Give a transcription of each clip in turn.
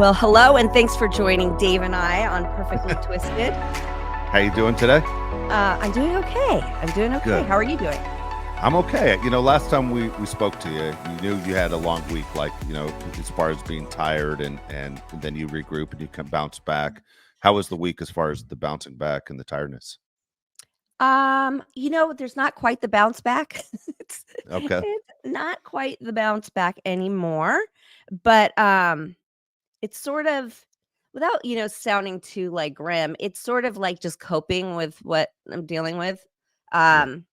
Well, hello, and thanks for joining Dave and I on Perfectly Twisted. How you doing today? I'm doing okay. Good. How are you doing? I'm okay. Last time we spoke to you, you knew you had a long week, as far as being tired and then you regroup and you can bounce back. How was the week as far as the bouncing back and the tiredness? There's not quite the bounce back. Okay. It's not quite the bounce back anymore, but it's sort of without, sounding too like grim, it's sort of like just coping with what I'm dealing with. Yeah. Um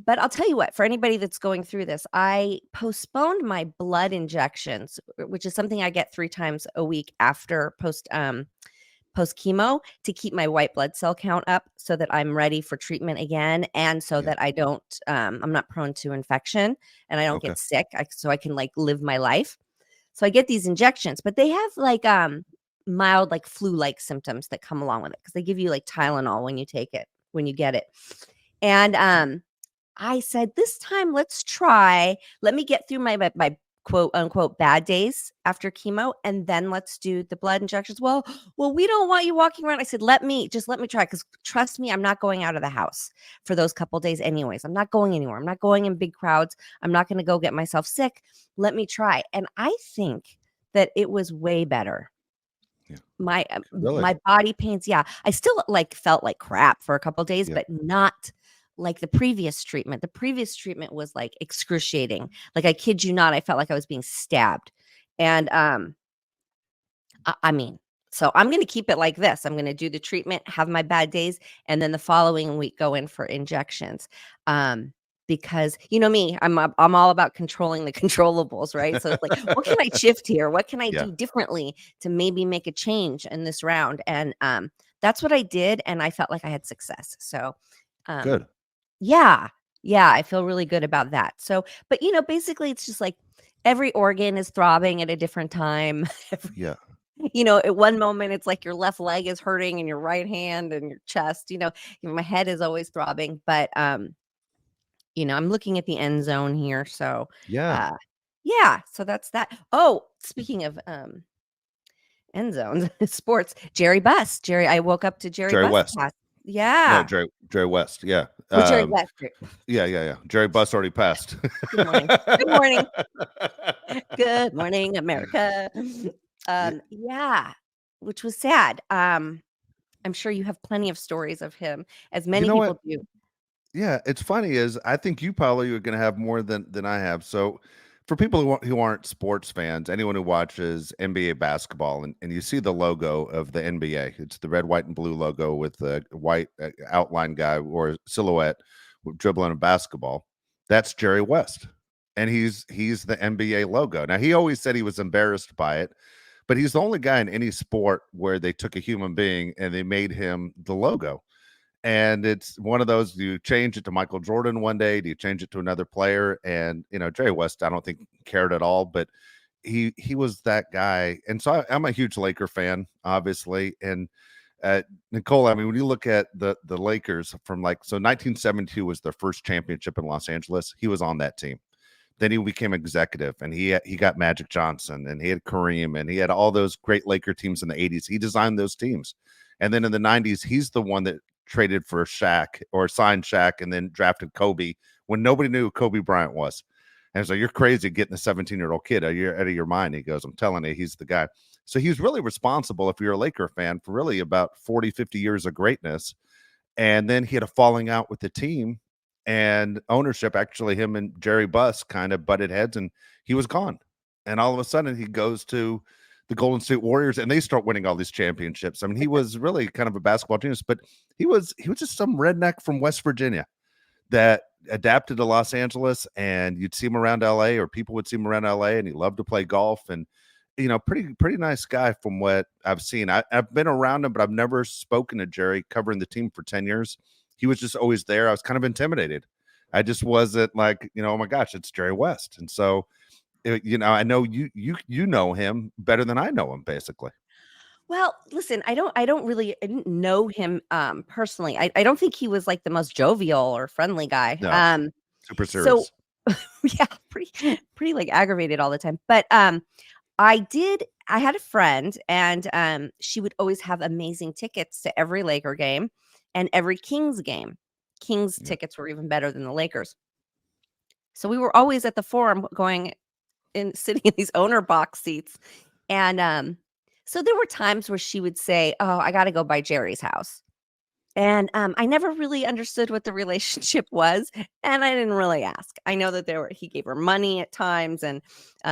But I'll tell you what, for anybody that's going through this, I postponed my blood injections, which is something I get 3 times a week after post chemo to keep my white blood cell count up so that I'm ready for treatment again and so Yeah. that I don't I'm not prone to infection and I don't Okay. get sick so I can like live my life. So I get these injections, but they have like mild like flu-like symptoms that come along with it because they give you like Tylenol when you take it, when you get it. And I said, "This time, let's try. Let me get through my quote unquote bad days after chemo, and then let's do the blood injections." Well, we don't want you walking around. I said, "Let me try, because trust me, I'm not going out of the house for those couple days, anyways. I'm not going anywhere. I'm not going in big crowds. I'm not going to go get myself sick. Let me try." And I think that it was way better. Yeah. Really? My body pains, yeah. I still like felt like crap for a couple days, Yeah. but not like the previous treatment. The previous treatment was like excruciating. Like I kid you not, I felt like I was being stabbed. And I mean, so I'm going to keep it like this. I'm going to do the treatment, have my bad days, and then the following week go in for injections. Because you know me, I'm all about controlling the controllables, right? So it's like, what can I shift here? What can I Yeah. do differently to maybe make a change in this round? And that's what I did, and I felt like I had success. So, um, Good. yeah, yeah, I feel really good about that. So, but basically, it's just like every organ is throbbing at a different time. Yeah. At one moment it's like your left leg is hurting and your right hand and your chest, my head is always throbbing, but I'm looking at the end zone here. So Yeah. uh yeah, so that's that. Oh, speaking of end zones, sports, Jerry, I woke up to Jerry Jerry Bus West. pass. No, Yeah. Jerry West. Yeah. Oh, Jerry West. Yeah. Jerry Bus already passed. Good morning. Good morning. Good morning, America. Yeah. Yeah, which was sad. I'm sure you have plenty of stories of him, as You many know what? people do. Yeah, it's funny is I think you probably are going to have more than I have. So for people who aren't sports fans, anyone who watches NBA basketball and you see the logo of the NBA, it's the red, white, and blue logo with the white outline guy or silhouette dribbling a basketball. That's Jerry West, and he's the NBA logo. Now he always said he was embarrassed by it, but he's the only guy in any sport where they took a human being and they made him the logo. And it's one of those, do you change it to Michael Jordan one day? Do you change it to another player? And, Jerry West, I don't think cared at all, but he was that guy. And so I'm a huge Laker fan, obviously. And Nicole, I mean, when you look at the Lakers from 1972 was their first championship in Los Angeles. He was on that team. Then he became executive, and he got Magic Johnson, and he had Kareem, and he had all those great Laker teams in the 80s. He designed those teams. And then in the 90s, he's the one that traded for Shaq or signed Shaq and then drafted Kobe when nobody knew who Kobe Bryant was. And so, you're crazy getting a 17-year-old kid. You're out of your mind. He goes, I'm telling you, he's the guy. So he's really responsible, if you're a Laker fan, for really about 40, 50 years of greatness. And then he had a falling out with the team and ownership. Actually, him and Jerry Buss kind of butted heads and he was gone. And all of a sudden he goes to the Golden State Warriors and they start winning all these championships. I mean, he was really kind of a basketball genius, but he was just some redneck from West Virginia that adapted to Los Angeles, and you'd see him around LA, or people would see him around LA, and he loved to play golf. And pretty nice guy from what I've seen. I've been around him, but I've never spoken to Jerry, covering the team for 10 years. He was just always there. I was kind of intimidated. I just wasn't like, oh my gosh, it's Jerry West. And so, I know you know him better than I know him, basically. Well, listen, I didn't know him personally. I don't think he was like the most jovial or friendly guy. No, super So serious. yeah, pretty like aggravated all the time. But I did I had a friend, and she would always have amazing tickets to every Laker game and every Kings game. Kings Yeah. tickets were even better than the Lakers. So we were always at the Forum going and sitting in these owner box seats. And so there were times where she would say, "Oh, I got to go by Jerry's house." And I never really understood what the relationship was, and I didn't really ask. I know that he gave her money at times, and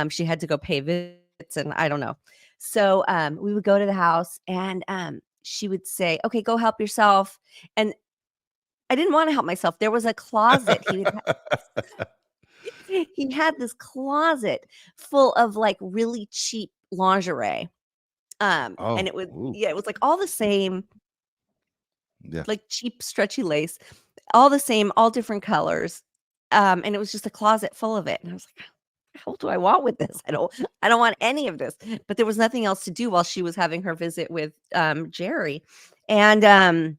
she had to go pay visits, and I don't know. So we would go to the house, and she would say, "Okay, go help yourself." And I didn't want to help myself. There was a closet. He had this closet full of like really cheap lingerie. And Oh, it was, ooh, yeah, it was like all the same, yeah. like cheap stretchy lace, all the same, all different colors. And it was just a closet full of it. And I was like, "How do I want with this? I don't want any of this." But there was nothing else to do while she was having her visit with Jerry. And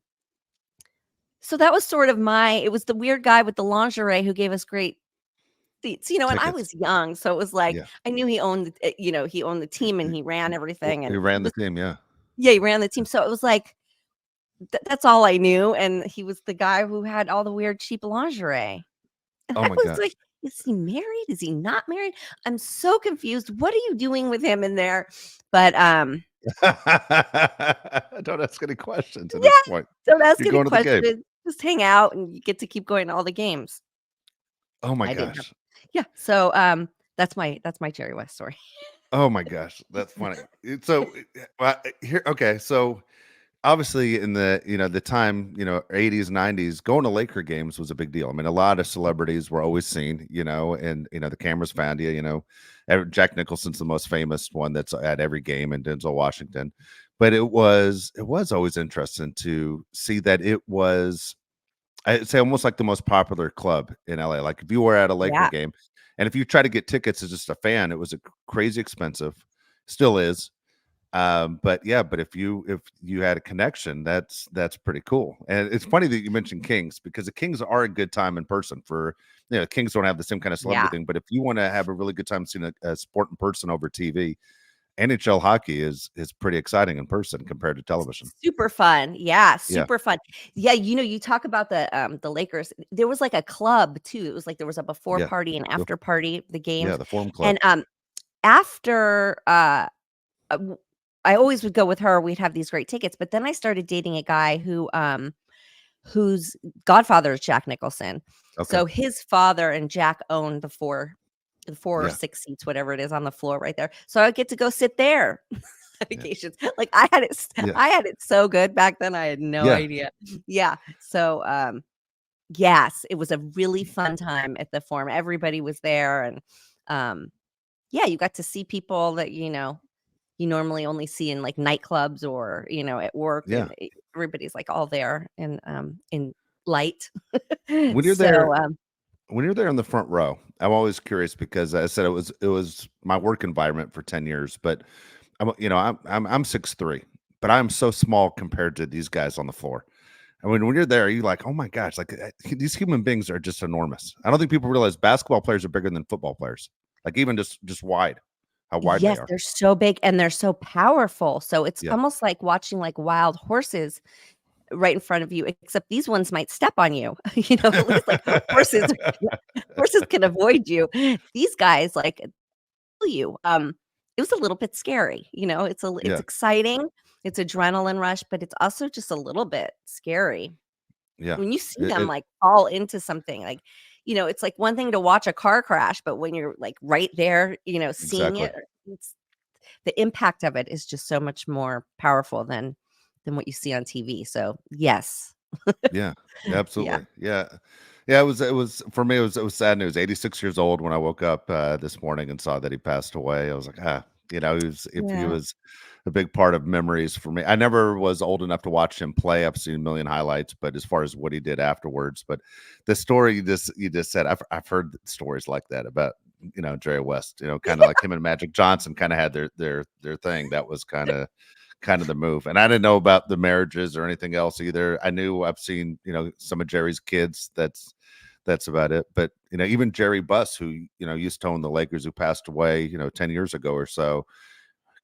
so that was sort of it was the weird guy with the lingerie who gave us great seats, and I Tickets. was young, so it was like Yeah. I knew he owned the team and he ran everything, He and ran he the was team, yeah. yeah, he ran the team, so it was like that's all I knew, and he was the guy who had all the weird cheap lingerie, and Oh I my was like, gosh. "Is he married? Is he not married? I'm so confused. What are you doing with him in there?" But, Don't ask any questions at this yeah, point. don't ask You're any going to the game. questions, just hang out, and you get to keep going to all the games. Oh my I didn't have gosh. Yeah, so, that's my Jerry West story. Oh my gosh, that's funny. So, here okay, so obviously in the time, 80s, 90s, going to Laker games was a big deal. I mean, a lot of celebrities were always seen, and the cameras found you, Jack Nicholson's the most famous one that's at every game, and Denzel Washington. But it was always interesting to see that it was, I'd say, almost like the most popular club in LA. Like if you were at a Laker Yeah, game and if you try to get tickets as just a fan, it was crazy expensive, still is. But yeah, but if you had a connection, that's pretty cool. And it's funny that you mentioned Kings, because the Kings are a good time in person. For Kings don't have the same kind of celebrity yeah. thing, but if you want to have a really good time seeing a sport in person over TV, NHL hockey is pretty exciting in person compared to television. Super fun. Yeah, Yeah, super fun. Yeah, you talk about the Lakers. There was like a club too. It was like there was a before yeah, party and the, after party, the yeah, games. the Forum Club. And after w- I always would go with her. We'd have these great tickets. But then I started dating a guy whose godfather is Jack Nicholson. Okay, So his father and Jack owned the four or yeah, six seats, whatever it is, on the floor right there. So I get to go sit there on yeah, occasions. Like yeah, I had it so good back then. I had no yeah, idea. Yeah. So yes, it was a really fun time at the Forum. Everybody was there, and um yeah, you got to see people that you normally only see in like nightclubs or at work, yeah. and everybody's like all there in light. When you're there, So when you're there in the front row, I'm always curious because I said it was my work environment for 10 years, but I'm 6'3", but I'm so small compared to these guys on the floor. I mean, when you're there, you're like, oh my gosh, like these human beings are just enormous. I don't think people realize basketball players are bigger than football players, like even just wide, how wide they yes, are. they're so big and they're so powerful. So it's Yeah, almost like watching like wild horses right in front of you, except these ones might step on you. At least like horses horses can avoid you. These guys like kill you. It was a little bit scary. It's yeah, exciting. It's adrenaline rush, but it's also just a little bit scary. yeah. When you see It, them, it like, fall into something, like, it's like one thing to watch a car crash, but when you're, like, right there, seeing exactly. it, it's the impact of it is just so much more powerful than what you see on TV, so, yes. Yeah, Yeah. absolutely. Yeah. Yeah, it was for me, it was sad news. 86 years old when I woke up this morning and saw that he passed away. I was like, he Yeah. was a big part of memories for me. I never was old enough to watch him play. I've seen a million highlights, but as far as what he did afterwards, but the story you just said, I've heard stories like that about Jerry West, kind of like him and Magic Johnson kind of had their thing. That was kind of the move. And I didn't know about the marriages or anything else either. I've seen, some of Jerry's kids. That's about it. But even Jerry Buss, who used to own the Lakers, who passed away, 10 years ago or so.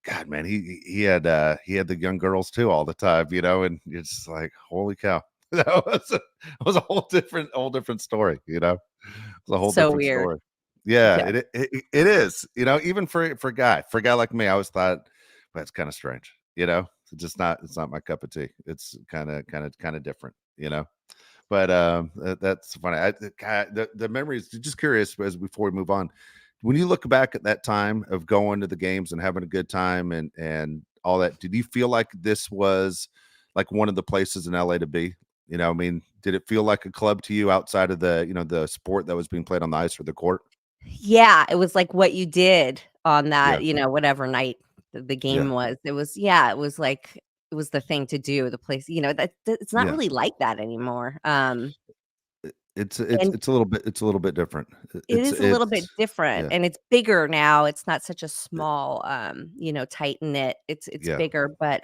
God, man, he had the young girls too all the time, and it's like, holy cow. That was a whole different story, It's a whole So different weird. story. Yeah, Yeah. it is, even for a guy like me, I always thought, well, it's kind of strange, It's just not it's not my cup of tea. It's kind of different, But that's funny. The memories. Just curious, as before we move on, when you look back at that time of going to the games and having a good time and all that, did you feel like this was like one of the places in LA to be? I mean, did it feel like a club to you outside of the sport that was being played on the ice or the court? Yeah, it was like what you did on Yeah, that, whatever night the yeah, game was. It was yeah, it was like it was the thing to do, the place, that it's not yeah. really like that anymore. It's And it's a little bit different. it is a little bit different Yeah, and it's bigger now. It's not such a small, tight knit. It's yeah, bigger, but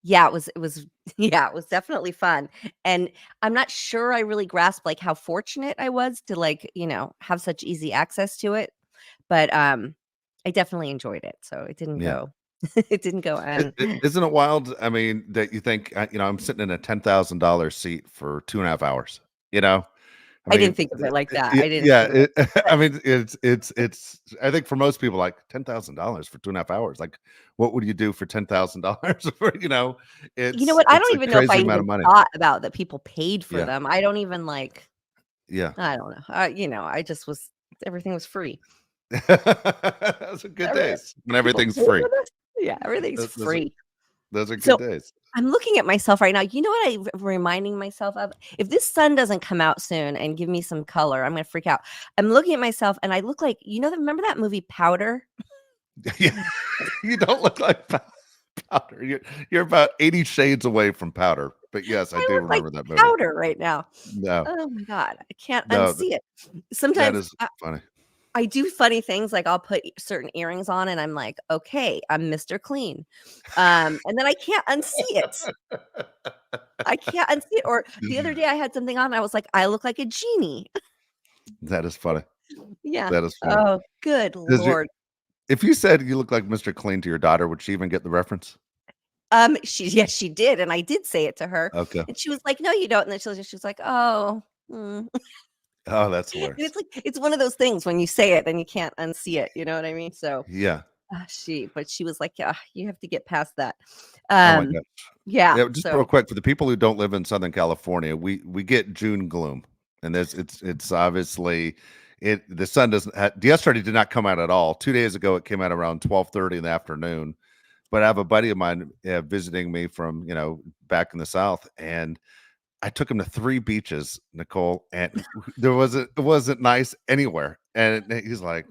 yeah, it was yeah, it was definitely fun. And I'm not sure I really grasped like how fortunate I was to like, have such easy access to it. But I definitely enjoyed it. So it didn't yeah. go it didn't go Isn't it wild? I mean, that you think, I'm sitting in a $10,000 seat for 2.5 hours. You know, I I didn't mean, think of it like that. yeah, I didn't yeah. think of it like I that. mean, it's. I think for most people, like $10,000 for 2.5 hours. Like, what would you do for $10,000? For You know what? I it's don't a even know if I crazy amount even of money. thought about that people paid for Yeah, them. I don't even like yeah. I don't know. I just was everything was free. Those are good Every days when People everything's pay free. for this? Yeah, everything's Those are free. good So days. I'm looking at myself right now. You know what I'm reminding myself of? If this sun doesn't come out soon and give me some color, I'm gonna freak out. I'm looking at myself and I look like remember that movie Powder? Yeah, you don't look like powder. You're about 80 shades away from powder. But yes, I I do look like remember that movie. powder right now. No, Oh my god, I can't no, unsee it. that Sometimes is funny. I do funny things, like I'll put certain earrings on and I'm like, "Okay, I'm Mr. Clean." And then I can't unsee it. I can't unsee it. Or the other day I had something on, I was like, "I look like a genie." That is funny. Yeah. That is funny. Oh, good Does your lord. If you said you look like Mr. Clean to your daughter, would she even get the reference? Yes, she did, and I did say it to her, Okay. and she was like, "No, you don't." And then she was like, "Oh." Oh, that's And hilarious. it's like it's one of those things when you say it, then you can't unsee it, you know what I mean? So, Yeah. she was like, "Yeah, you have to get past that." Oh my Um, god. yeah, Yeah, just real so quick for the people who don't live in Southern California, we get June gloom, and it's obviously the sun doesn't. Yesterday did not come out at all. 2 days ago, it came out around 12:30 in the afternoon. But I have a buddy of mine visiting me from back in the South, and I took him to 3 beaches, Nicole, and it wasn't nice anywhere. And he's like,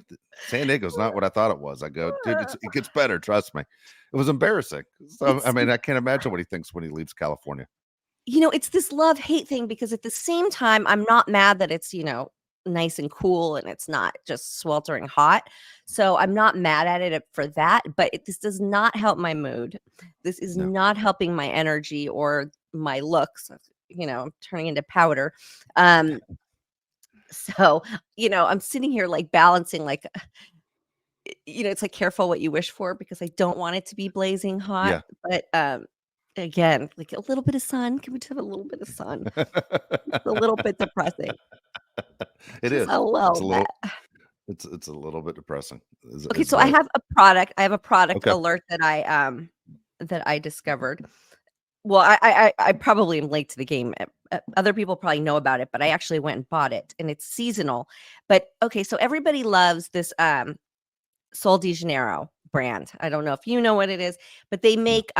"San Diego's not what I thought it was." I go, "Dude, it gets better, trust me." It was embarrassing. So, I it's mean, I can't imagine what he thinks when he leaves California. it's this love-hate thing because at the same time, I'm not mad that it's, nice and cool and it's not just sweltering hot. So I'm not mad at it for that, but this does not help my mood. This is No. not helping my energy or my looks. I'm turning into powder. Um, so, I'm sitting here like balancing like it's like careful what you wish for because I don't want it to be blazing hot, Yeah. but again, like a little bit of sun. Can we just have a little bit of sun? It's a little bit depressing. It Just is. a It's little a bit. little it's a little bit depressing Okay, is so I what have a product. I have a product okay. alert that I discovered. Well, I probably am late to the game. Other people probably know about it, but I actually went and bought it, and it's seasonal. But okay, so everybody loves this Sol de Janeiro brand. I don't know if you know what it is, but they No. make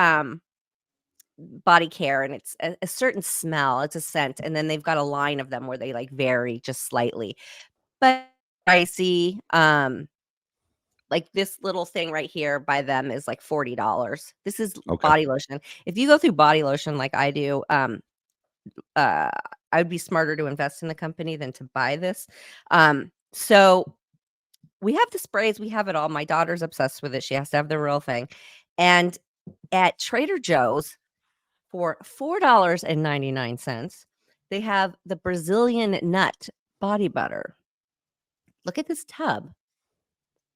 body care, and it's a certain smell. It's a scent, and then they've got a line of them where they like vary just slightly. But pricey. Like this little thing right here by them is like $40. This is Okay. body lotion. If you go through body lotion like I do, uh, I'd be smarter to invest in the company than to buy this. So we have the sprays, we have it all. My daughter's obsessed with it. She has to have the real thing. And at Trader Joe's for $4.99, they have the Brazilian nut body butter. Look at this tub.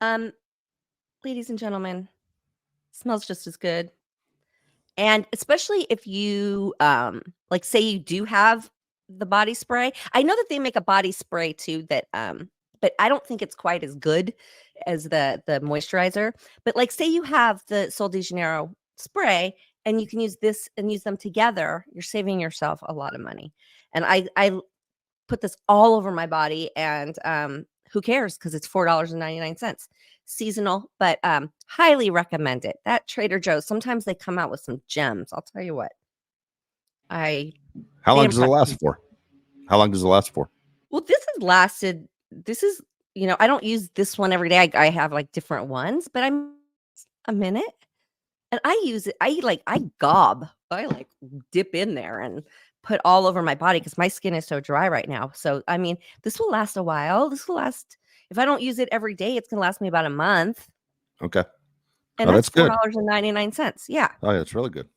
Um, ladies and gentlemen, Smells just as good. And especially if you, like, say you do have the body spray. I know that they make a body spray too that, but I don't think it's quite as good as the moisturizer. But, like, say you have the Sol de Janeiro spray and you can use this and use them together, you're saving yourself a lot of money. And I put this all over my body and, who cares? Because it's $4.99. Seasonal, but, highly recommend it. That Trader Joe's, sometimes they come out with some gems, I'll tell you what. I How They long does it impressed me. last for? How long does it last for? Well, this is I don't use this one every day. I have, like, different ones, but I'm a minute, and I use it I gob. I, like, dip in there and put all over my body because my skin is so dry right now. So, I mean, this will last a while. This will last if I don't use it every day, it's gonna last me about a month, Okay. and Oh, that's that's good. $4.99. Yeah, Oh, yeah, it's really good.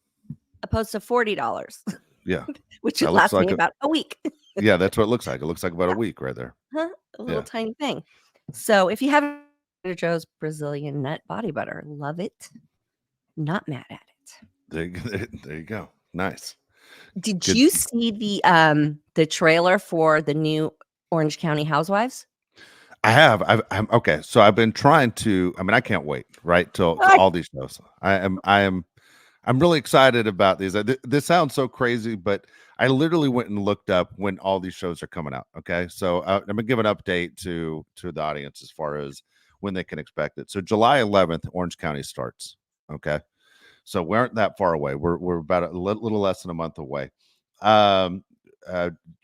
opposed to $40, Yeah. which That would looks last me like a about a week. yeah, that's what it looks like. It looks like about a Yeah, week right there. huh, a little Yeah. tiny thing. So, if you have Trader Joe's Brazilian nut body butter, love it, not mad at it. There you go. There you go. Nice. Did Good. you see the trailer for the new Orange County Housewives? I have. I'm okay. So I've been trying to. I mean, I can't wait. Right to What? all these shows. I'm really excited about these. This sounds so crazy, but I literally went and looked up when all these shows are coming out. Okay, so I'm gonna give an update to the audience as far as when they can expect it. So July 11th, Orange County starts. Okay, so we aren't that far away. We're about a little less than a month away. Um,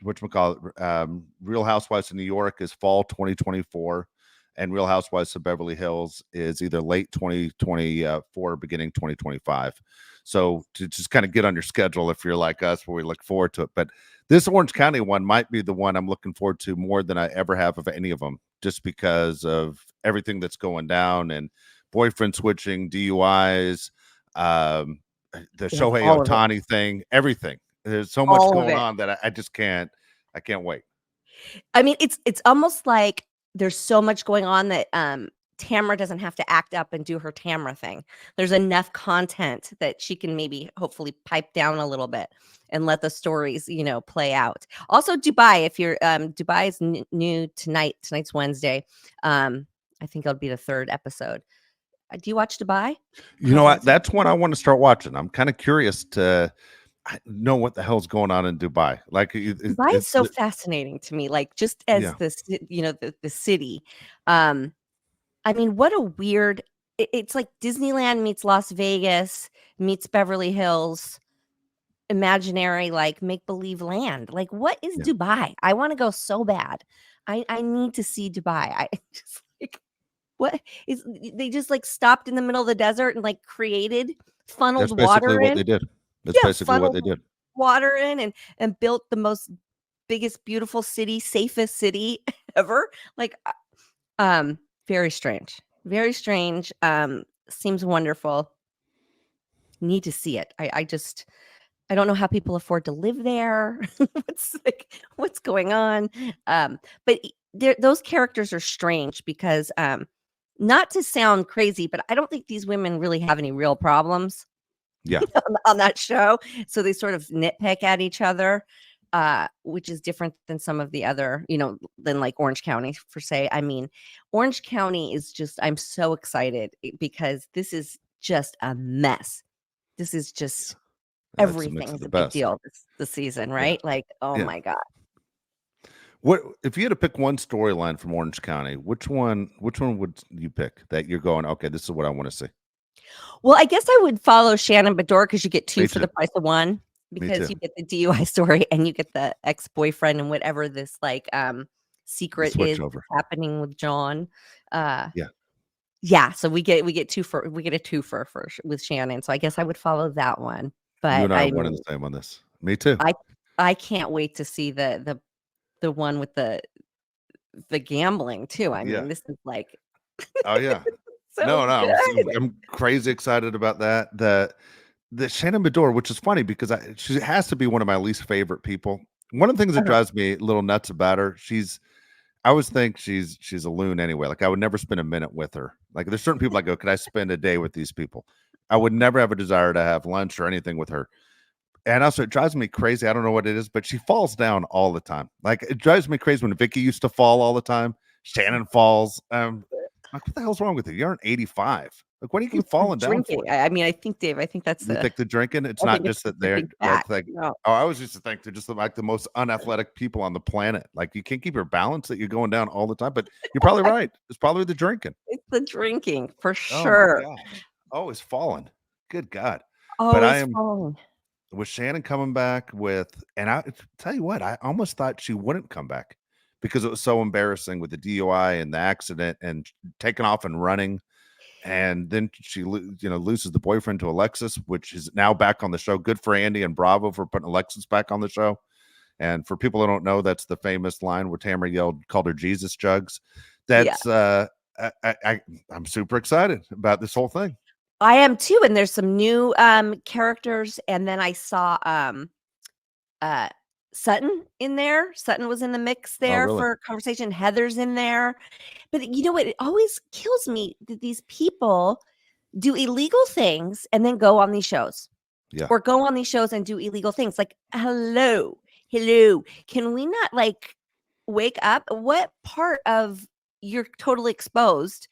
whatchamacallit, Real Housewives of New York is fall 2024, and Real Housewives of Beverly Hills is either late 2024, beginning 2025. So to just kind of get on your schedule if you're like us, where we look forward to it. But this Orange County one might be the one I'm looking forward to more than I ever have of any of them, just because of everything that's going down and boyfriend switching, DUIs, um, the Like, Shohei all of it. Otani thing, everything. There's so much All of going it. on that I just can't. I can't wait. I mean, it's almost like there's so much going on that, Tamara doesn't have to act up and do her Tamara thing. There's enough content that she can maybe hopefully pipe down a little bit and let the stories, play out. Also, Dubai, if you're Dubai is new tonight. Tonight's Wednesday. I think it'll be the third episode. Do you watch Dubai? You know what? Housewives. That's one I want to start watching. I'm kind of curious to know what the hell's going on in Dubai. Like, Dubai is so fascinating to me, like, just as yeah, the city. I mean, what a weird it's like Disneyland meets Las Vegas meets Beverly Hills, imaginary, like, make-believe land. Like, what is yeah. Dubai? I wanna go so bad. I need to see Dubai. I just, like, what is they just, like, stopped in the middle of the desert and, like, That's funneled basically water what in? they did. That's Yeah, basically what funneled they did. water in and built the most biggest, beautiful city, safest city ever. Like, um, very strange. Very strange. Seems wonderful. Need to see it. I don't know how people afford to live there. What's going on? But those characters are strange because not to sound crazy, but I don't think these women really have any real problems Yeah, on that show. So they sort of nitpick at each other, which is different than some of the other, than like Orange County, for say. I mean, Orange County is just, I'm so excited because this is just a mess. This is just that's a mix everything of is the a big best. deal this season, Yeah, right? Like, oh yeah. my God. What if you had to pick one storyline from Orange County? Which one? Which one would you pick that you're going? Okay, this is what I want to see. Well, I guess I would follow Shannon Bedore because you get two Me for too. the price of one Me because too. you get the DUI story and you get the ex-boyfriend and whatever this like The secret is switch over. happening with John. Uh Yeah, yeah, so we get a two for with Shannon. So I guess I would follow that one. you But and I are I one and mean, the same on this. Me too. I I can't wait to see the one with the gambling too. I Yeah. mean, this is like Oh yeah. so No, no, good. I'm crazy excited about that. The Shannon Bedore, which is funny because she has to be one of my least favorite people. One of the things that Uh-huh. drives me a little nuts about her, I always think she's a loon anyway. Like I would never spend a minute with her. Like there's certain people I go, could I spend a day with these people? I would never have a desire to have lunch or anything with her. And also, it drives me crazy. I don't know what it is, but she falls down all the time. Like, it drives me crazy when Vicky used to fall all the time. Shannon falls. Like, what the hell's wrong with you? You're an 85. Like, what do you keep It's the falling down drinking. for? I mean, I think, Dave, I think that's You think the drinking? It's I not think it's just just that the they're big like, fat. No. oh, I always used to think they're just like the most unathletic people on the planet. Like, you can't keep your balance that you're going down all the time. But you're probably right. It's probably the drinking. It's the drinking for Oh my sure. gosh. Always falling. Good God. But I Always am falling. with Shannon coming back with, and I tell you what, I almost thought she wouldn't come back because it was so embarrassing with the DUI and the accident and taking off and running. And then she, loses the boyfriend to Alexis, which is now back on the show. Good for Andy and Bravo for putting Alexis back on the show. And for people who don't know, that's the famous line where Tamara called her Jesus jugs. Yeah. That's I'm super excited about this whole thing. I am too, and there's some new characters, and then I saw Sutton in there. Sutton was in the mix Oh, there really? for conversation. Heather's in there. But you know what? It always kills me that these people do illegal things and then go on these shows. Yeah. Or go on these shows and do illegal things. Like, hello. Can we not like wake up? What part of you're totally exposed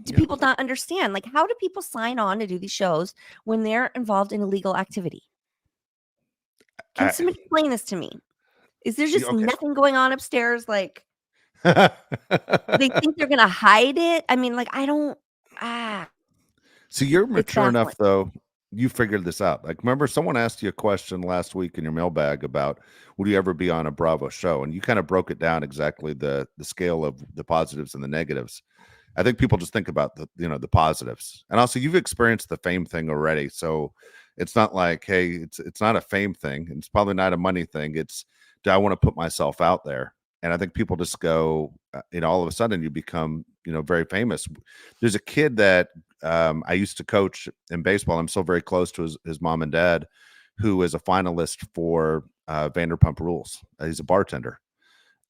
do Yeah. people not understand? Like, how do people sign on to do these shows when they're involved in illegal activity? Can somebody explain this to me? Is there just Okay. nothing going on upstairs? Like, they think they're gonna hide it? I mean, like, I don't So you're it's mature baffling. enough, though. You figured this out. Like, remember, someone asked you a question last week in your mailbag about would you ever be on a Bravo show, and you kind of broke it down exactly the scale of the positives and the negatives. I think people just think about the positives, and also you've experienced the fame thing already, so it's not like, hey, it's not a fame thing, and it's probably not a money thing. It's, do I want to put myself out there? And I think people just go, all of a sudden you become, very famous. There's a kid that I used to coach in baseball. I'm still very close to his mom and dad, who is a finalist for Vanderpump Rules. He's a bartender,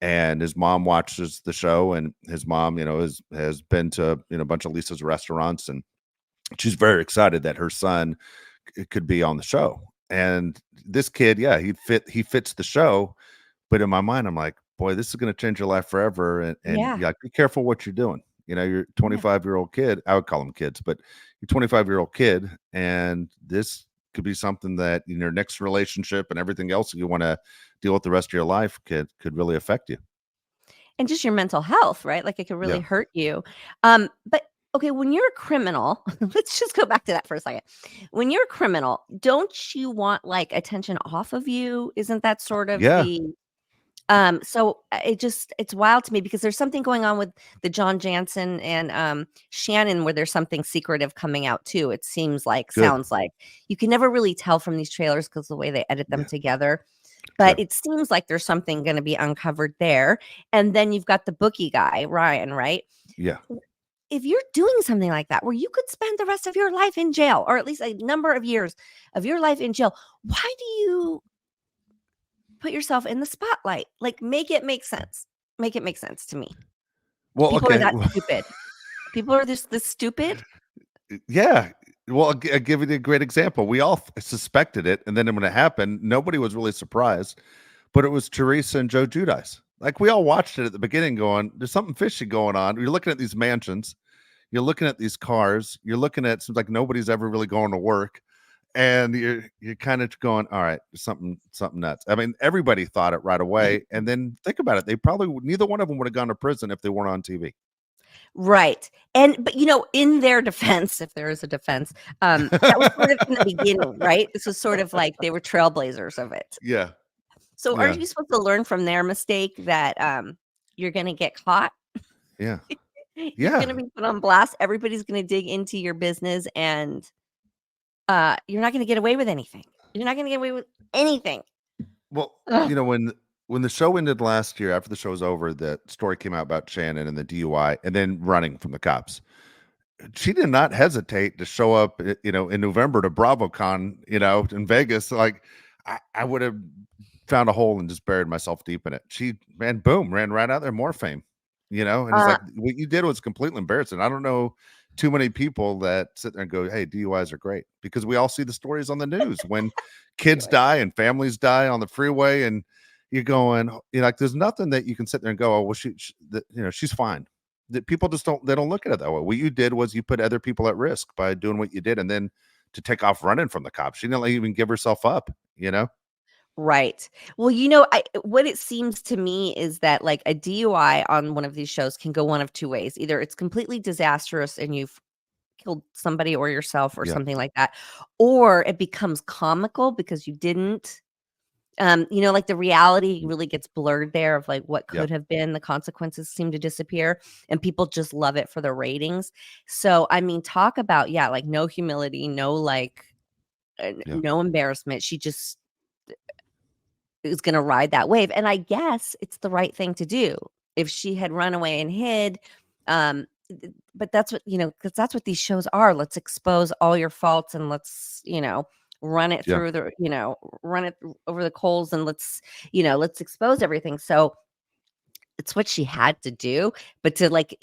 and his mom watches the show, and his mom, has been to a bunch of Lisa's restaurants, and she's very excited that her son could be on the show. And this kid, yeah, he fits the show, but in my mind, I'm like, boy, this is going to change your life forever. And Yeah. yeah, be careful what you're doing. You're a 25-year-old kid. I would call them kids, but you're 25-year-old kid. And this could be something that in your next relationship and everything else you want to deal with the rest of your life could really affect you. And just your mental health, right? Like, it could really Yeah. hurt you. But okay, when you're a criminal, let's just go back to that for a second. When you're a criminal, don't you want like attention off of you? Isn't that sort of Yeah. the so it's wild to me because there's something going on with the John Jansen and Shannon where there's something secretive coming out too. It seems like, Good. sounds like. You can never really tell from these trailers because the way they edit them Yeah. together. But Good. it seems like there's something going to be uncovered there. And then you've got the bookie guy, Ryan, right? Yeah. If you're doing something like that where you could spend the rest of your life in jail, or at least a number of years of your life in jail, why do you put yourself in the spotlight? Like, make it make sense. Make it make sense to me. Well, People are okay. that stupid. People are this stupid. Yeah. Well, I'll give you a great example. We all suspected it, and then when it happened, nobody was really surprised. But it was Teresa and Joe Giudice. Like, we all watched it at the beginning, going, "There's something fishy going on." You're looking at these mansions, you're looking at these cars, you're looking at, seems like nobody's ever really going to work, and you're kind of going, "All right, there's something nuts." I mean, everybody thought it right away, and then think about it. They probably neither one of them would have gone to prison if they weren't on TV. Right. But in their defense, if there is a defense, that was sort of in the beginning, right? This was sort of like they were trailblazers of it. Yeah. So Yeah. aren't you supposed to learn from their mistake that you're going to get caught? Yeah. You're going Yeah. to be put on blast. Everybody's going to dig into your business, and you're not going to get away with anything. You're not going to get away with anything. Well, Ugh. when the show ended last year, after the show was over, the story came out about Shannon and the DUI and then running from the cops. She did not hesitate to show up, in November to BravoCon, in Vegas. Like, I would have found a hole and just buried myself deep in it. She ran right out there, more fame, and it's Uh, like what you did was completely embarrassing. I don't know too many people that sit there and go, "Hey, DUIs are great," because we all see the stories on the news when kids Right. die and families die on the freeway, and you're going, like, there's nothing that you can sit there and go, "Oh, well, she's fine." That people just don't look at it that way. What you did was you put other people at risk by doing what you did, and then to take off running from the cops. She didn't even give herself up. Right. Well, what it seems to me is that like a DUI on one of these shows can go one of two ways. Either it's completely disastrous and you've killed somebody or yourself or Yeah, something like that, or it becomes comical because you didn't. Like the reality really gets blurred there of like what yeah, could have been. The consequences seem to disappear, and people just love it for the ratings. So, I mean, talk about like no humility, no like, yeah, no embarrassment. She just is gonna ride that wave, and I guess it's the right thing to do. If she had run away and hid, but that's what because that's what these shows are. Let's expose all your faults and let's, run it yeah. through run it over the coals and let's expose everything. So, it's what she had to do, but to like,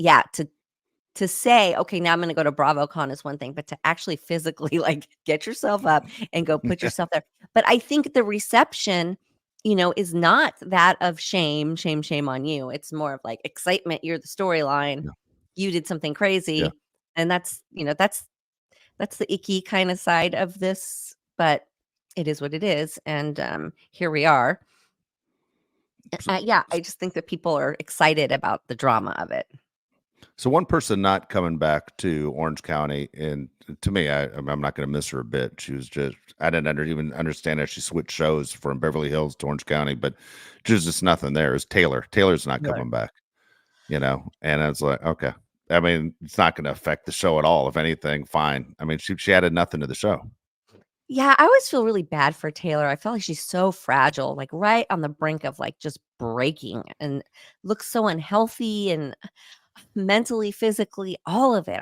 to say, "Okay, now I'm gonna go to BravoCon," is one thing, but to actually physically, like, get yourself up and go put yourself there. But I think the reception, is not that of shame, shame, shame on you. It's more of, like, excitement, you're the storyline, Yeah, you did something yeah. crazy, and that's the icky kinda side of this, but it is what it is, and, here we are. Yeah, I just think that people are excited about the drama of it. So one person not coming back to Orange County, and to me, I'm not going to miss her a bit. She was just I didn't even understand how she switched shows from Beverly Hills to Orange County, but there's just nothing there. Is Taylor? Taylor's not Really? coming back, And I was like, okay. I mean, it's not going to affect the show at all. If anything, fine. I mean, she added nothing to the show. Yeah, I always feel really bad for Taylor. I feel like she's so fragile, like right on the brink of like just breaking and looks so unhealthy and mentally, physically, all of it.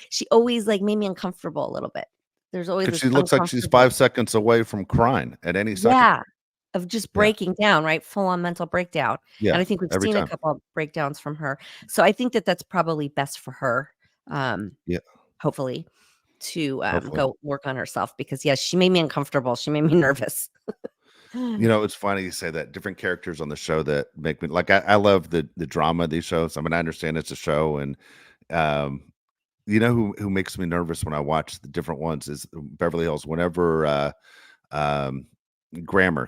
She always like made me uncomfortable a little bit. There's always Because this she looks like she's uncomfortable, 5 seconds away from crying at any second. yeah, of just Yeah, breaking down, right? Full on mental breakdown. And yeah, I think we've every seen a time. couple of breakdowns from her. So I think that that's probably best for her. Yeah, Hopefully to hopefully. go work on herself because yes, she made me uncomfortable. She made me nervous. It's funny you say that. Different characters on the show that make me like. I love the drama of these shows. I mean, I understand it's a show, and um, who makes me nervous when I watch the different ones is Beverly Hills. Whenever um,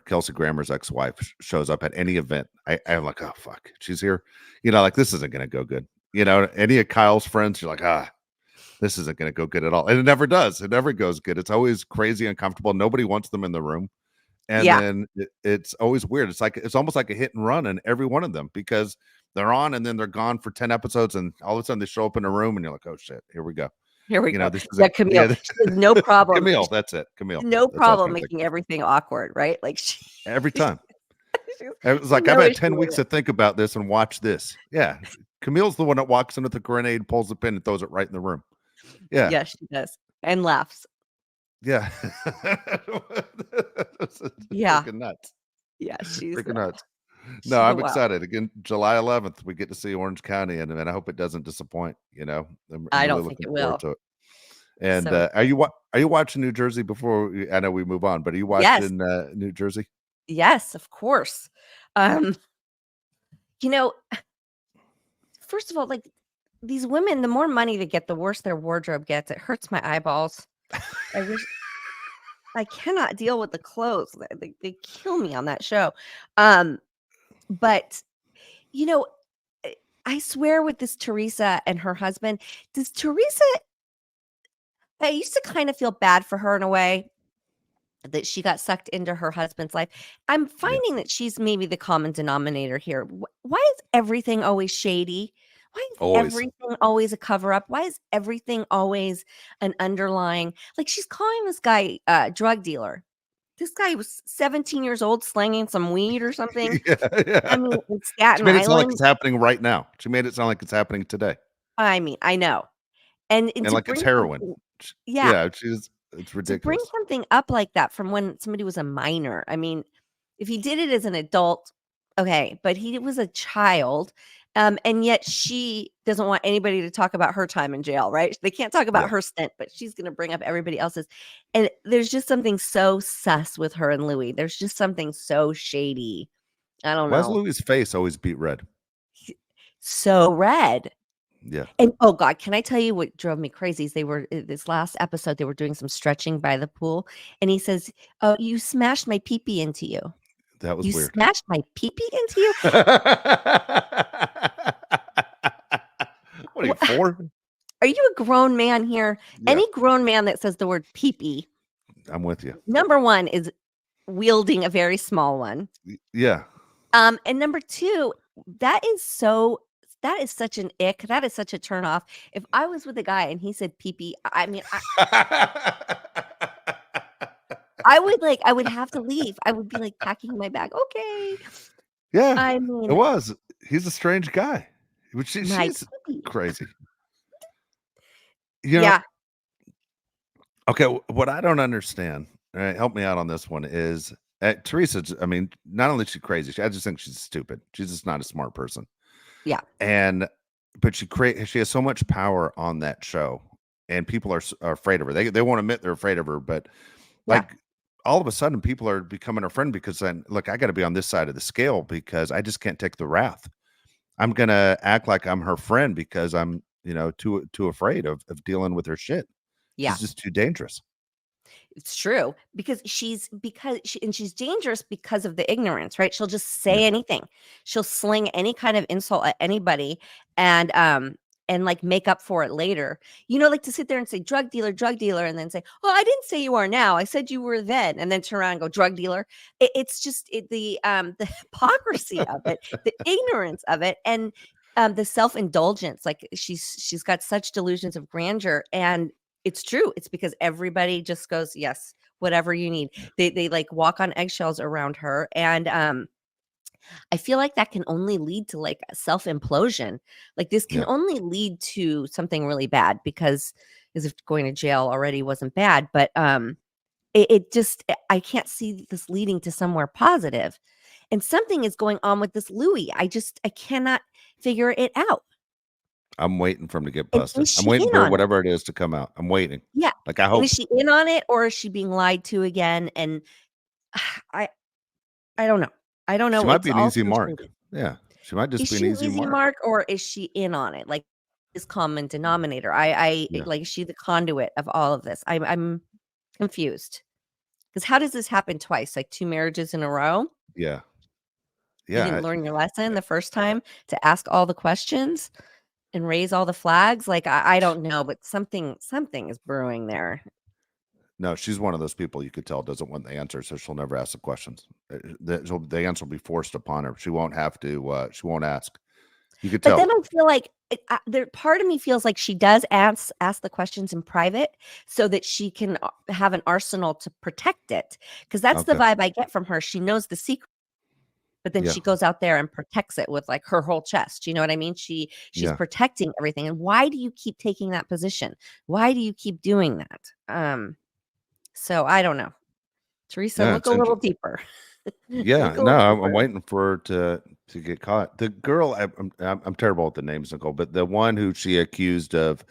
Kelsey Grammer's ex-wife shows up at any event, I'm like, oh fuck, she's here. Like this isn't gonna go good. Any of Kyle's friends, you're like, this isn't gonna go good at all, and it never does. It never goes good. It's always crazy uncomfortable. Nobody wants them in the room. And Yeah, then it's always weird. It's almost like a hit and run in every one of them because they're on and then they're gone for 10 episodes and all of a sudden they show up in a room and you're like, oh shit, here we go. here we go. This is Yeah, Camille. this, She has no problem. Camille. That's it. Camille. No That's what I was problem trying to think making of. everything awkward, right? Like Every she's time. It was like, I've no had issue 10 with weeks it. to think about this and watch this. Yeah. Camille's the one that walks in with the grenade, pulls the pin, and throws it right in the room. Yeah. Yes, she does. And laughs. Yeah. Yeah. Freaking nuts. Yeah, Freaking nuts. No, she's a I'm wild. excited. Again, July 11th, we get to see Orange County, and I hope it doesn't disappoint. I'm I really don't think looking it forward will. to it. And So are you watching New Jersey before? I know we move on, but are you yes, watching New Jersey? yes, of course. Um, you know, first of all, like these women, the more money they get, the worse their wardrobe gets. It hurts my eyeballs. I wish I cannot deal with the clothes. They kill me on that show. Um, but you know, I I swear with this Teresa and her husband, does Teresa I used to kind of feel bad for her in a way that she got sucked into her husband's life. I'm Yeah, finding that she's maybe the common denominator here. Why is everything always shady? Why is always. everything always a cover up? Why is everything always an underlying like she's calling this guy a drug dealer. This guy was 17 years old slanging some weed or something. Yeah, I yeah. mean, in She Staten made it sound like Island. it's happening right now. She made it sound like it's happening today, I mean, I know. And and to like it's bring heroin. something yeah, Yeah, it's to bring ridiculous. something up like that from when somebody was a minor. I mean, if he did it as an adult, okay, but he was a child And yet she doesn't want anybody to talk about her time in jail, right? They can't talk about Yeah. her stint, but she's going to bring up everybody else's. And there's just something so sus with her and Louis. There's just something so shady. I don't Why does know. Louis' face always beat red? So red. Yeah. And oh God, can I tell you what drove me crazy? Is they were this last episode, they were doing some stretching by the pool, and he says, "Oh, you smashed my pee-pee into you. That was You weird. smashed my pee-pee into you? What are you, 4? Are you a grown man here? Yeah, Any grown man that says the word pee-pee, I'm with you. number 1 is wielding a very small one. Yeah. And number 2, that is such an ick. That is such a turn off. If I was with a guy and he said pee-pee, I mean, I would have to leave. I would be like packing my bag. Okay. Yeah, I it mean, was. He's a strange guy. But my she's pee-pee. crazy. You know, Yeah. okay, what I don't understand, alright, help me out on this one, is, Teresa, I mean, not only is she crazy, I just think she's stupid. She's just not a smart person. Yeah. And but she has so much power on that show, and people are afraid of her. They won't admit they're afraid of her, but, Yeah. like, all of a sudden, people are becoming her friend because then, look, I gotta be on this side of the scale because I just can't take the wrath. I'm gonna act like I'm her friend because I'm, too afraid of dealing with her shit. Yeah. She's just too dangerous. It's true because she's dangerous because of the ignorance, right? She'll just Yeah. say anything. She'll sling any kind of insult at anybody and like make up for it later. Like to sit there and say drug dealer, and then say, "Oh, I didn't say you are now. I said you were then," and then turn around and go drug dealer. It's just the hypocrisy of it, the ignorance of it, and the self indulgence. Like she's got such delusions of grandeur, and it's true. It's because everybody just goes, "Yes, whatever you need." They like walk on eggshells around her, and I feel like that can only lead to like a self-implosion. Like this can Yeah. only lead to something really bad because as if going to jail already wasn't bad, but it just I can't see this leading to somewhere positive. And something is going on with this Louis. I cannot figure it out. I'm waiting for him to get And busted. is I'm she waiting in for on it? whatever it is to come out. I'm waiting. Yeah. Like, I And is hope she in on it or is she being lied to again? And I I don't know. I don't she know. might It's be an all easy so mark. shady. Yeah. She might just Is be an she an easy easy mark. mark or is she in on it? Like this common denominator. Yeah. Like is she the conduit of all of this? I'm confused. Because how does this happen twice? Like 2 marriages in a row? Yeah. You Yeah. didn't learn your lesson the first time to ask all the questions and raise all the flags? Like I don't know, but something is brewing there. No, she's one of those people you could tell doesn't want the answer, so she'll never ask the questions. The answer will be forced upon her. She won't have to. She won't ask. You could But then tell. I feel like there part of me feels like she does ask the questions in private so that she can have an arsenal to protect it. Because that's the Okay. vibe I get from her. She knows the secret, but then Yeah. she goes out there and protects it with like her whole chest. You know what I mean? She's Yeah. protecting everything. And why do you keep taking that position? Why do you keep doing that? So I don't know. Teresa, Yeah. look a little deeper. Yeah. Look a No, little I'm deeper. waiting for her to get caught. The girl, I'm terrible at the names, Nicole, but the one who she accused of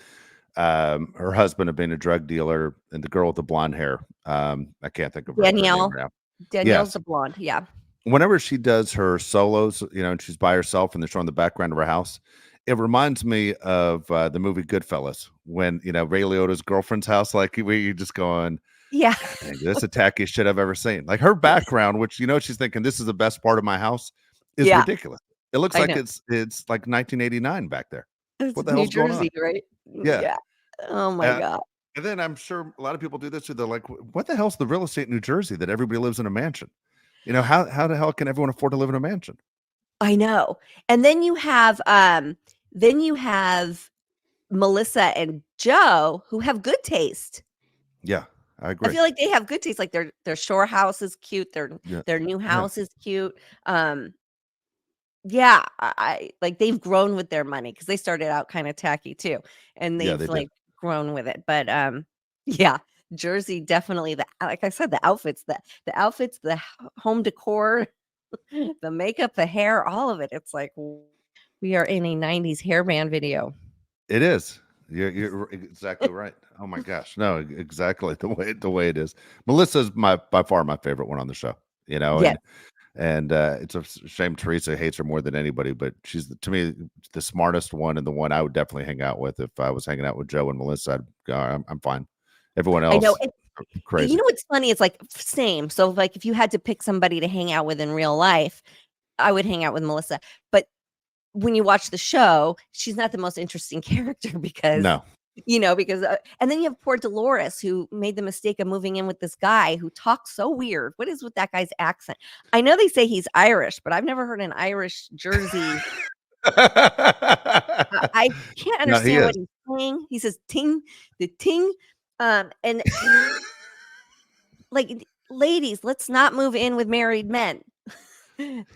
her husband of being a drug dealer, and the girl with the blonde hair. I can't think of her name Danielle. right now. Danielle's Yes. the blonde. Yeah. Whenever she does her solos, and she's by herself and they're showing the background of her house, it reminds me of the movie Goodfellas when Ray Liotta's girlfriend's house, like where you're just going, Yeah. God dang, that's the tackiest shit I've ever seen. Like her background, which she's thinking this is the best part of my house, is Yeah. ridiculous. It looks I like know. it's like 1989 back there. It's What the New hell's going on? Jersey, right? Yeah. Yeah. Oh my Uh, god. and then I'm sure a lot of people do this too. They're like, what the hell's the real estate in New Jersey that everybody lives in a mansion? How the hell can everyone afford to live in a mansion? I know. And then you have Melissa and Joe who have good taste. Yeah, I I agree. feel like they have good taste. Like their shore house is cute. Yeah. Their new Yeah. house is cute. Yeah, I like they've grown with their money because they started out kind of tacky too, and Yeah, they've they did. like grown with it. But yeah, Jersey definitely like I said, the outfits, the home decor, the makeup, the hair, all of it. It's like We are in a 90s hairband video. It is. You're exactly right. Oh my gosh. No, exactly the way it is. Melissa's by far my favorite one on the show, Yes. and it's a shame Teresa hates her more than anybody, but she's to me the smartest one and the one I would definitely hang out with. If I was hanging out with Joe and Melissa, I'd go, I'm fine. Everyone I know. else, You crazy. know what's funny? It's like same. So like if you had to pick somebody to hang out with in real life, I would hang out with Melissa. But when you watch the show, she's not the most interesting character because No, and then you have poor Dolores who made the mistake of moving in with this guy who talks so weird. What is with that guy's accent? I know they say he's Irish, but I've never heard an Irish Jersey. I can't no, he understand is. what he's saying. He says ting, the ting. And like, ladies, let's not move in with married men.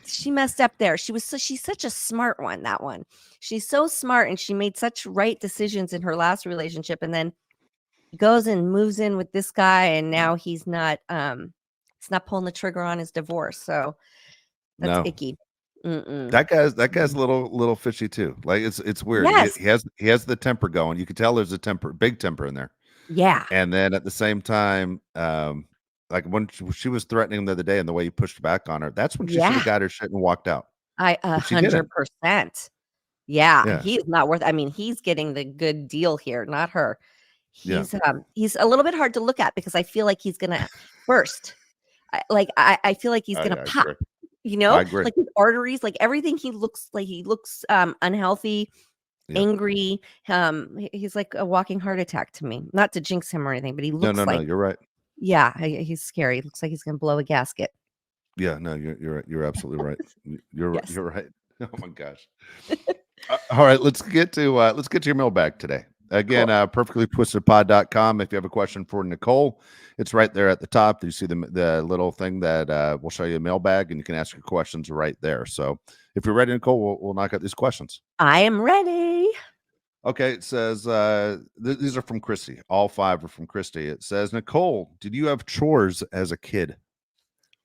She messed up there. She's such a smart one, that one. She's so smart and she made such right decisions in her last relationship and then goes and moves in with this guy and now he's not pulling the trigger on his divorce. So that's No, icky. Mm-mm. that guy's a little fishy too. Like it's weird. He, Yes. he has he has the temper going. You can tell there's a big temper in there. Yeah. And then at the same time, like when she was threatening him the other day and the way he pushed back on her, that's when she should Yeah. have got her shit and walked out. I But she didn't. 100%. Yeah, Yeah. he's not worth. I mean, he's getting the good deal here, not her. Yeah. He's a little bit hard to look at because I feel like he's gonna burst. I feel like he's gonna I pop. agree. I agree. Like his arteries, like everything. He looks unhealthy, Yeah. angry. He's like a walking heart attack to me. Not to jinx him or anything, but he No, looks no, no. like You're right. he's scary. He looks like he's gonna blow a gasket. Yeah. No, you're absolutely right. Yes. You're right. Oh my gosh. All right, let's get to your mailbag today. Again, Cool. perfectlytwistedpod.com. If you have a question for Nicole, it's right there at the top. You see the little thing that will show you a mailbag, and you can ask your questions right there. So, if you're ready, Nicole, we'll knock out these questions. I am ready. Okay, it says these are from Christy. All 5 are from Christy. It says, Nicole, did you have chores as a kid?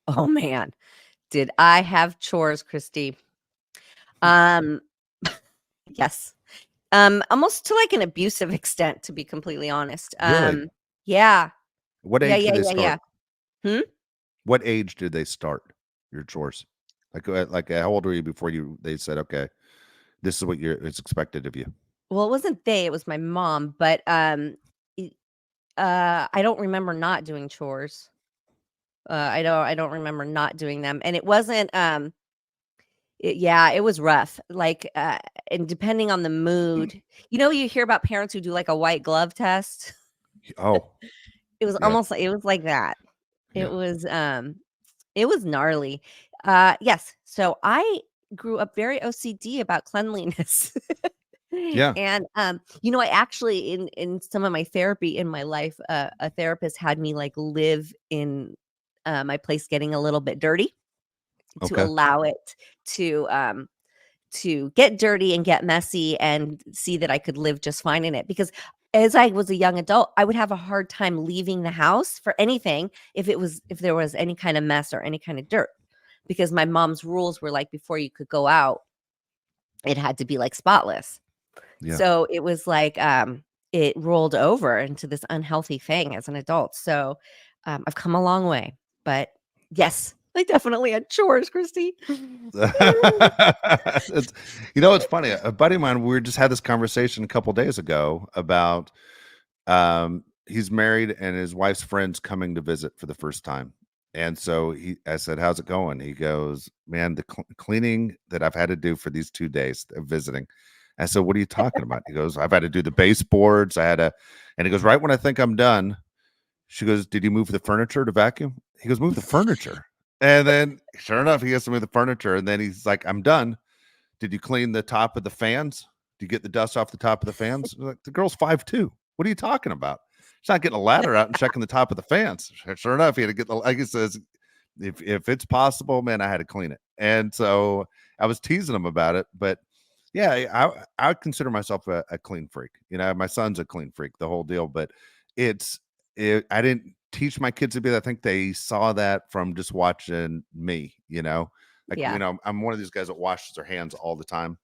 Oh man, did I have chores, Christy? Um, yes. Almost to like an abusive extent, to be completely honest. Really? Yeah. What Yeah, age yeah, did they yeah, yeah. start? Hmm? What age did they start your chores? Like how old were you before they said, okay, this is what it's expected of you? Well, it wasn't it was my mom, but e I don't remember not doing chores. I don't remember not doing them, and it wasn't, yeah, it was rough, like, and depending on the mood you hear about parents who do, like, a white glove test? Oh, It was yeah, almost like it was like that. It yeah, was, it was gnarly. Yes, so I grew up very OCD about cleanliness. yeah. And, I actually in some of my therapy in my life, a therapist had me, like, live in, my place getting a little bit dirty to Okay. allow it to get dirty and get messy and see that I could live just fine in it, because as I was a young adult, I would have a hard time leaving the house for anything if there was any kind of mess or any kind of dirt, because my mom's rules were like before you could go out, it had to be, like, spotless. Yeah. So it was like, it rolled over into this unhealthy thing as an adult. So, I've come a long way, but yes, I definitely had chores, Christy. it's, it's funny. A buddy of mine, we just had this conversation a couple days ago about he's married and his wife's friends coming to visit for the first time. And so I said, how's it going? He goes, man, the cleaning that I've had to do for these 2 days of visiting. I said, what are you talking about? He goes, I've had to do the baseboards. And he goes, right when I think I'm done, she goes, did you move the furniture to vacuum? He goes, move the furniture. And then sure enough, he has to move the furniture. And then he's like, I'm done. Did you clean the top of the fans? Do you get the dust off the top of the fans? Like, the girl's 5'2". What are you talking about? She's not getting a ladder out and checking the top of the fans. Sure enough, he had to get like he says, if it's possible, man, I had to clean it. And so I was teasing him about it, but yeah, I consider myself a clean freak. My son's a clean freak, the whole deal. But I didn't teach my kids to be that. I think they saw that from just watching me. Like Yeah. I'm one of these guys that washes their hands all the time.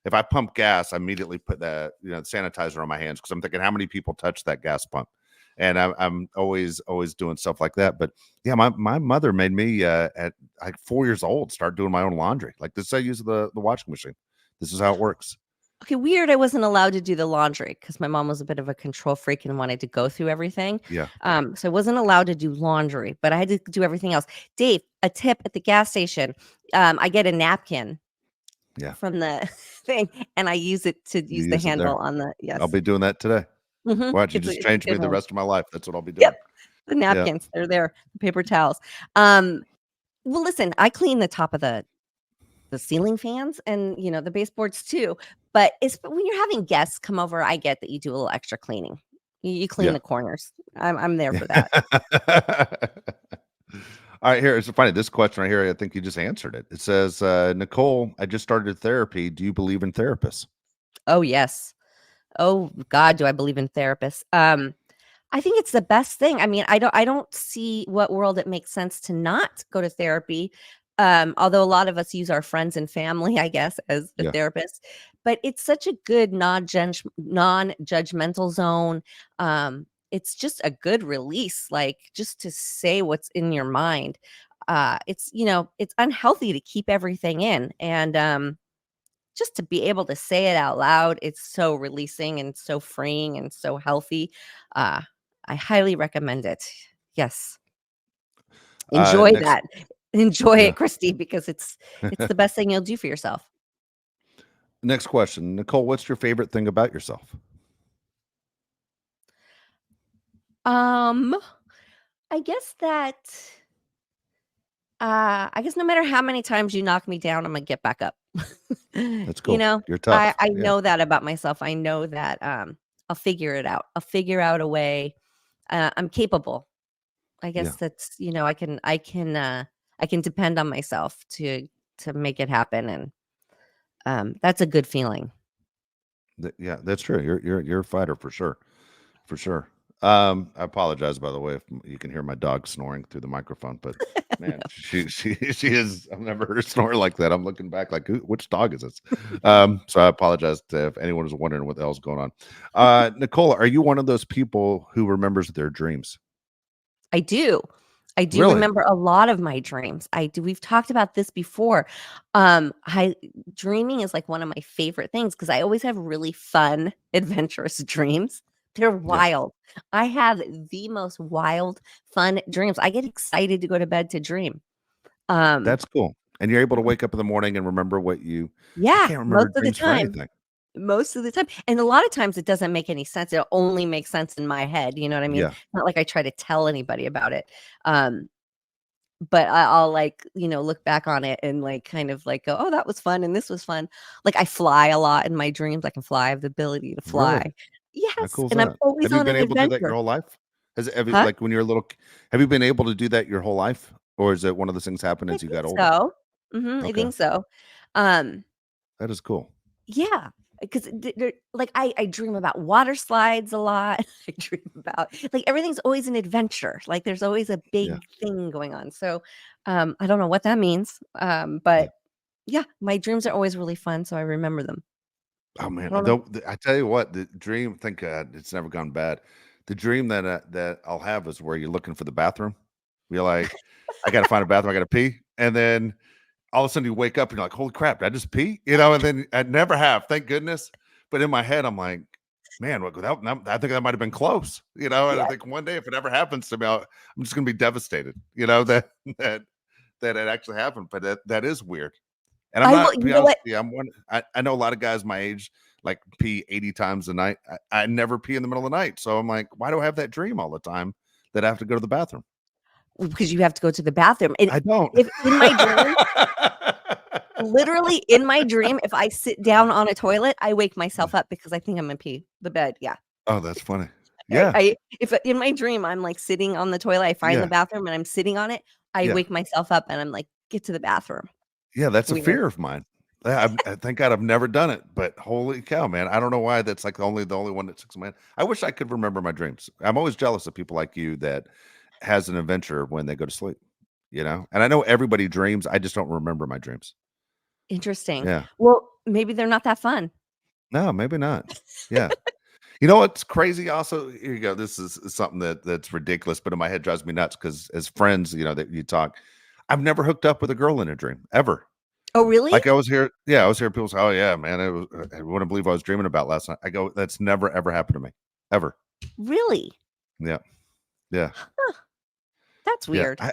if I pump gas, I immediately put that, sanitizer on my hands because I'm thinking how many people touch that gas pump, and I'm always doing stuff like that. But yeah, my mother made me at like 4 years old start doing my own laundry. Like this, I use the washing machine. This is how it works. Okay, weird. I wasn't allowed to do the laundry because my mom was a bit of a control freak and wanted to go through everything. Yeah, So I wasn't allowed to do laundry, but I had to do everything else. Dave, a tip at the gas station. I get a napkin yeah. from the thing, and I use it to You use the use it handle there. on the I'll yes. be doing that today. Why don't you just It's a change me good the one. rest of my life? That's what I'll be doing. Yep, the Yeah. napkins, they're there, the paper towels. Um, well, listen, I clean the top of the ceiling fans and, the baseboards too, but it's when you're having guests come over, I get that you do a little extra cleaning. You clean Yeah. the corners. I'm there for that. All right, here it's funny. This question right here, I think you just answered it. It says, Nicole, I just started therapy. Do you believe in therapists? Oh, yes. Oh god, do I believe in therapists. I think it's the best thing. I mean, I don't see what world it makes sense to not go to therapy. Although a lot of us use our friends and family, I guess, as the Yeah. therapist. But it's such a good non-judgmental zone. It's just a good release, like just to say what's in your mind. It's unhealthy to keep everything in. And just to be able to say it out loud, it's so releasing and so freeing and so healthy. Uh, I highly recommend it. Yes. Enjoy Next, that. Enjoy yeah. it, Christy, because it's the best thing you'll do for yourself. Next question, Nicole. What's your favorite thing about yourself? Um, I guess that I guess no matter how many times you knock me down, I'm gonna get back up. That's You cool. know, You're I tough. I Yeah. know that about myself. I know that I'll figure it out. I'll figure out a way. I'm capable. I guess Yeah. that's, I can depend on myself to make it happen, and that's a good feeling. Yeah, that's true. You're a fighter for sure. For sure. I apologize, by the way, if you can hear my dog snoring through the microphone, but man, she is. I've never heard her snore like that. I'm looking back like, which dog is this? So I apologize if anyone was wondering what the hell's going on. Nicole, are you one of those people who remembers their dreams? I do. I do Really? remember a lot of my dreams. I do. We've talked about this before. I Dreaming is like one of my favorite things because I always have really fun, adventurous dreams. They're Yeah, wild. I have the most wild, fun dreams. I get excited to go to bed to dream. Um, that's cool. And you're able to wake up in the morning and remember what you. I yeah, can't most remember of the dreams for time. anything. Most of the time, and a lot of times it doesn't make any sense. It only makes sense in my head, you know what I mean? Yeah, Not like I try to tell anybody about it. Um, but I'll, like, look back on it and, like, kind of, like, go, "Oh, that was fun, and this was fun." Like, I fly a lot in my dreams. I can fly. I have the ability to really. fly. How Yes, cool is and I'm that? always Have you on been an able to do that your adventure. whole life? Have you, Huh? like when you're a little, have you been able to do that your whole life? Or is it one of those things happen I as you think got older? so. I Okay. think so. Um That is cool. Yeah, because like, I dream about water slides a lot. I dream about like, everything's always an adventure, like, there's always a Yeah. big thing going on, so, I don't know what that means, Yeah. but yeah, my dreams are always really fun, so I remember them. Oh man, I don't know. I tell you what, the dream, thank God it's never gone bad. The dream that I'll have is where you're looking for the bathroom. You're like, I gotta find a bathroom, I gotta pee. And then all of a sudden you wake up and you're like, holy crap, did I just pee? And then I never have, thank goodness. But in my head, I'm like, man, I think that might have been close, and I Yeah, think one day if it ever happens to me, I'm just gonna be devastated, that that it actually happened. But that is weird. And I'm I will not, to you be know honest what? with you, I know a lot of guys my age like pee 80 times a night. I never pee in the middle of the night. So I'm like, why do I have that dream all the time that I have to go to the bathroom? Because you have to go to the bathroom, and I don't. if in my dream literally in my dream, if I sit down on a toilet, I wake Yeah. myself up because I think I'm gonna pee the bed, yeah. Oh, that's funny. I Yeah. I if in my dream, I'm, like, sitting on the toilet, I find the Yeah. bathroom and I'm sitting on it, I Yeah. wake myself up and I'm like, "Get to the bathroom." Yeah. That's a Weird. fear of mine. Thank God I've never done it, but holy cow, man. I don't know why that's like the only one that sticks in my head. I wish I could remember my dreams. I'm always jealous of people like you that has an adventure when they go to sleep, And I know everybody dreams. I just don't remember my dreams. Interesting. Yeah. Well, maybe they're not that fun. No, maybe not. Yeah. You know what's crazy also? Here you go. This is something that's ridiculous, but in my head drives me nuts because as friends, that you talk, I've never hooked up with a girl in a dream ever. Oh, really? Like I was here, yeah, I was here. People say, "Oh yeah, man, I wouldn't believe I was dreaming about last night." I go, "That's never ever happened to me, ever." Really? Yeah, yeah, Huh, that's yeah. weird. I,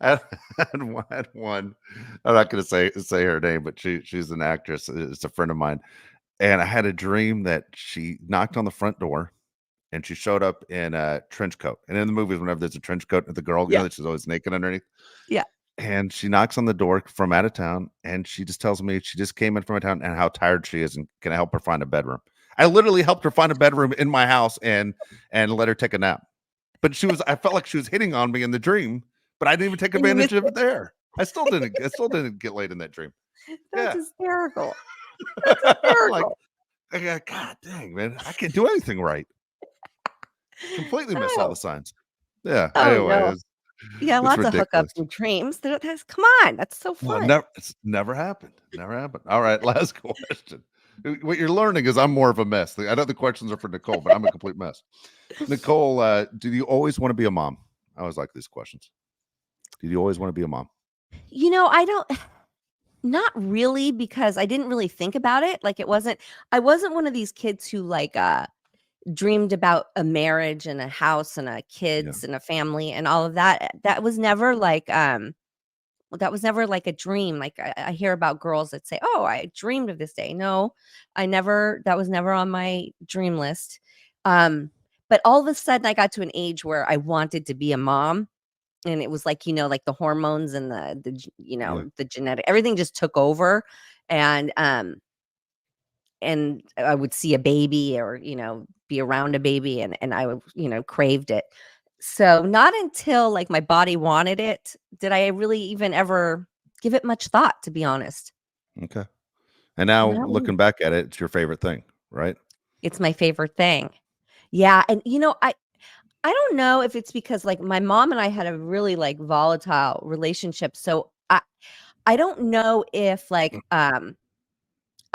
I had one. I'm not going to say her name, but she's an actress. It's a friend of mine, and I had a dream that she knocked on the front door, and she showed up in a trench coat. And in the movies, whenever there's a trench coat, the girl, Yeah. that she's always naked underneath. Yeah. And she knocks on the door from out of town, and she just tells me she just came in from out of town and how tired she is, and can I help her find a bedroom? I literally helped her find a bedroom in my house and let her take a nap. But I felt like she was hitting on me in the dream, but I didn't even take And you advantage missed of it. it there. I still didn't get laid in that dream. That's Yeah. hysterical. That's I'm like, hysterical. God dang, man, I can't do anything right. Completely miss all Oh, the signs. Yeah. oh Anyway, no. Yeah, it's lots of hookups ridiculous. and dreams. That's come on, that's so Well, fun. it's never happened. Never happened. All right, last question. What you're learning is I'm more of a mess. I know the questions are for Nicole, but I'm a complete mess. Nicole, do you always want to be a mom? I always like these questions. Did you always want to be a mom? I don't not really because I didn't really think about it. Like I wasn't one of these kids who dreamed about a marriage and a house and a Yeah. kids and a family and all of that. That was never like a dream. Like I hear about girls that say, "Oh, I dreamed of this day." No, I never. That was never on my dream list. Um, but all of a sudden, I got to an age where I wanted to be a mom, and it was like like the hormones and Yeah. the genetic everything just took over, and I would see a baby or be around a baby, and I would craved it. So not until like my body wanted it did I really even ever give it much thought, to be honest. Okay. And now Not looking really. back at it, it's your favorite thing, right? It's my favorite thing. Yeah, and I don't know if it's because like my mom and I had a really like volatile relationship. So I don't know if I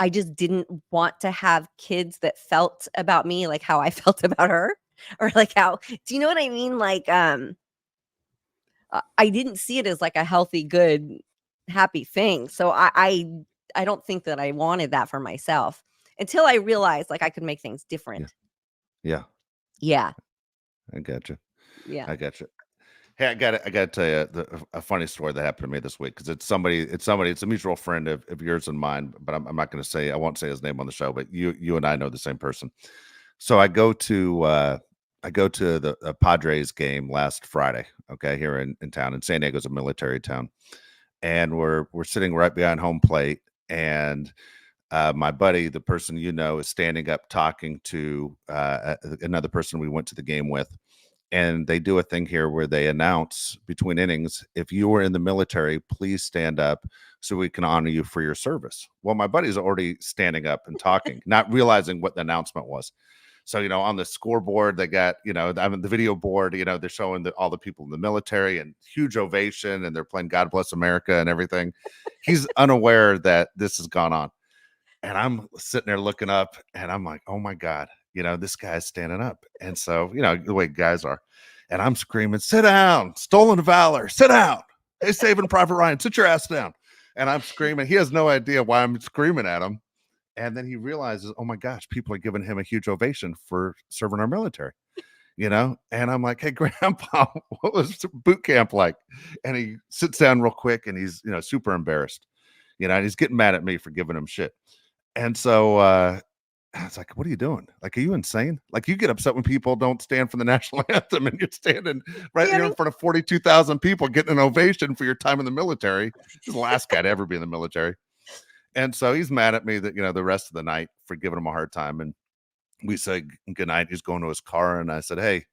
just didn't want to have kids that felt about me like how I felt about her, or like how do you know what I mean? I didn't see it as like a healthy, good, happy thing. So I don't think that I wanted that for myself until I realized like I could make things Yeah. different. Yeah. Yeah. I got you. Yeah. I got you. Hey, I got to tell you a funny story that happened to me this week because it's a mutual friend of yours and mine, but I'm not going to say, I won't say his name on the show, but you and I know the same person. So I go to the Padres game last Friday, okay, here in town. And San Diego's a military town, and we're sitting right behind home plate, and my buddy, the person is standing up talking to another person we went to the game with, and they do a thing here where they announce between innings, if you were in the military, please stand up so we can honor you for your service. Well, my buddy's already standing up and talking, not realizing what the announcement was. So, on the scoreboard, they got, I mean, the video board, they're showing all the people in the military and huge ovation, and they're playing God Bless America and everything. He's unaware that this has gone on. And I'm sitting there looking up, and I'm like, oh my God, this guy's standing up. And so, the way guys are. And I'm screaming, sit down, stolen valor, sit down. Hey, Saving Private Ryan, sit your ass down. And I'm screaming. He has no idea why I'm screaming at him. And then he realizes, oh my gosh, people are giving him a huge ovation for serving our military, And I'm like, hey, Grandpa, what was boot camp like? And he sits down real quick, and he's, super embarrassed, and he's getting mad at me for giving him shit. And so I was like, what are you doing? Like, are you insane? Like, you get upset when people don't stand for the national anthem, and you're standing right Yeah, I here mean, in front of 42,000 people getting an ovation for your time in the military. He's the last guy to ever be in the military. And so he's mad at me that, the rest of the night for giving him a hard time. And we say goodnight. He's going to his car. And I said, hey,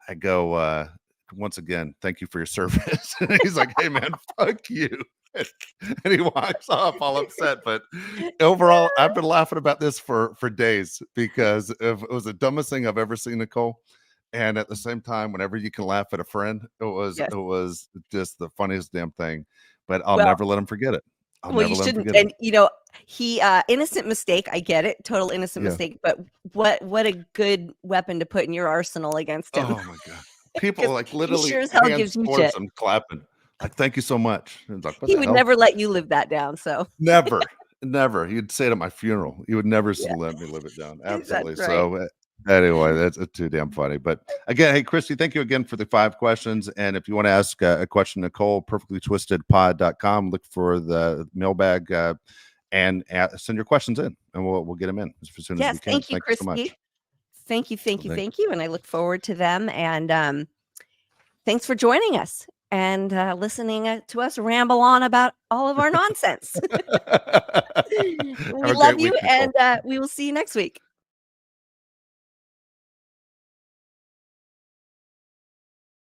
I go, once again, thank you for your service. And he's like, hey, man, fuck you. And he walks off all upset. But overall, I've been laughing about this for days because it was the dumbest thing I've ever seen, Nicole. And at the same time, whenever you can laugh at a friend, it yes. was just the funniest damn thing. But I'll Well, never let him forget it. I'll Well, never you let him shouldn't. forget it. And he innocent mistake. I get it. Total innocent Yeah. mistake. But what a good weapon to put in your arsenal against him. Oh my god. People Because like he sure literally as hell hands gives you towards shit. him, clapping. Like, thank you so much. And it's like, what He the would hell? never let you live that down. So Never, never. He'd say it at my funeral. He would never yeah, let me live it down. that's Absolutely. right. So anyway, that's too damn funny. But again, hey Christy, thank you again for the 5 questions. And if you want to ask a question, Nicole, perfectlytwistedpod.com, look for the mailbag and send your questions in, and we'll get them in as soon as we Yes, can. thank you, Thank you so much. Christy. Thank you, thank Well, you, thank you. And I look forward to them. And thanks for joining us and listening to us ramble on about all of our nonsense. Have We a great love week, you, Nicole. and we will see you next week.